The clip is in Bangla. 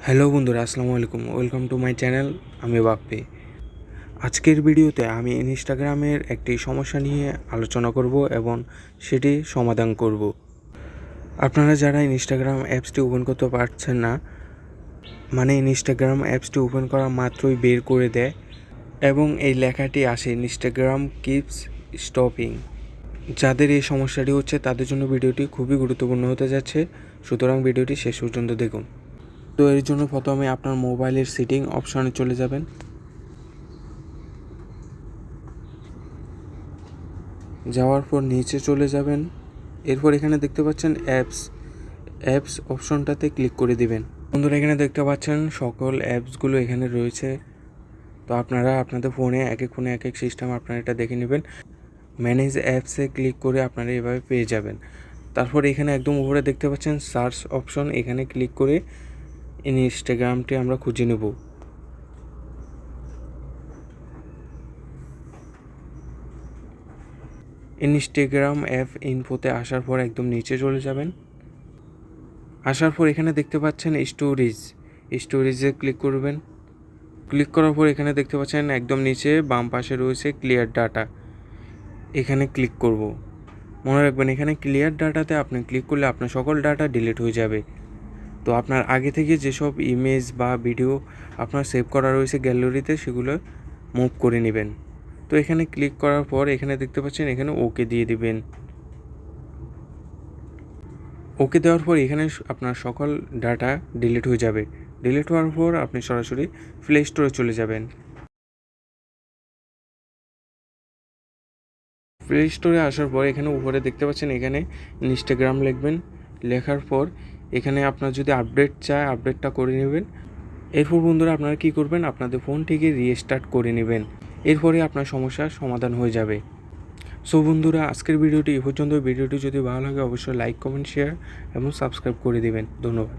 হ্যালো বন্ধুরা, আসসালামু আলাইকুম। Welcome to my channel. আমি বাপ্পি। আজকের ভিডিওতে আমি ইনস্টাগ্রামের একটি সমস্যা নিয়ে আলোচনা করব এবং সেটি সমাধান করব। আপনারা যারা ইনস্টাগ্রাম অ্যাপসটি ওপেন করতে পারছেন না, মানে ইনস্টাগ্রাম অ্যাপসটি ওপেন করা মাত্রই বের করে দেয় এবং এই লেখাটি আসে ইনস্টাগ্রাম কিপস স্টপিং। যাদের এই সমস্যাটি হচ্ছে তাদের জন্য ভিডিওটি খুবই গুরুত্বপূর্ণ হতে যাচ্ছে, সুতরাং ভিডিওটি শেষ পর্যন্ত দেখুন। তো এর জন্য প্রথমে আপনার মোবাইলের সেটিং অপশনে চলে যাবেন। যাওয়ার পর নিচে চলে যাবেন। এরপর এখানে দেখতে পাচ্ছেন অ্যাপস অপশনটাতে ক্লিক করে দিবেন। বন্ধুরা, এখানে দেখতে পাচ্ছেন সকল অ্যাপসগুলো এখানে রয়েছে। তো আপনারা আপনাদের ফোনে এক এক সিস্টেম আপনারা এটা দেখে নেবেন। ম্যানেজ অ্যাপসে ক্লিক করে আপনারা এভাবে পেয়ে যাবেন। তারপর এখানে একদম উপরে দেখতে পাচ্ছেন সার্চ অপশন, এখানে ক্লিক করে ইনস্টাগ্রামটি আমরা খুঁজে নেব। ইনস্টাগ্রাম অ্যাপ ইনফোতে আসার পর একদম নিচে চলে যাবেন। আসার পর এখানে দেখতে পাচ্ছেন স্টোরেজে ক্লিক করবেন। ক্লিক করার পর এখানে দেখতে পাচ্ছেন একদম নিচে বাম পাশে রয়েছে ক্লিয়ার ডাটা, এখানে ক্লিক করব। মনে রাখবেন, এখানে ক্লিয়ার ডাটাতে আপনি ক্লিক করলে আপনার সকল ডাটা ডিলিট হয়ে যাবে। তো আপনার আগে থেকে যেসব ইমেজ বা ভিডিও আপনার সেভ করা রয়েছে গ্যালারিতে, সেগুলো মুভ করে নেবেন। তো এখানে ক্লিক করার পর এখানে দেখতে পাচ্ছেন এখানে ওকে দিয়ে দিবেন। ওকে দেওয়ার পর এখানে আপনার সকল ডাটা ডিলিট হয়ে যাবে। ডিলিট হওয়ার পর আপনি সরাসরি প্লে স্টোরে চলে যাবেন। প্লে স্টোরে আসার পর এখানে উপরে দেখতে পাচ্ছেন এখানে ইনস্টাগ্রাম লিখবেন। লেখার পর এখানে আপনার যদি আপডেট চায় আপডেটটা করে নেবেন। এরপর বন্ধুরা আপনারা কী করবেন, আপনাদের ফোনটিকে রিস্টার্ট করে নেবেন। এরপরে আপনার সমস্যার সমাধান হয়ে যাবে। সো বন্ধুরা, আজকের ভিডিওটি এ পর্যন্ত। ভিডিওটি যদি ভালো লাগে অবশ্যই লাইক, কমেন্ট, শেয়ার এবং সাবস্ক্রাইব করে দিবেন। ধন্যবাদ।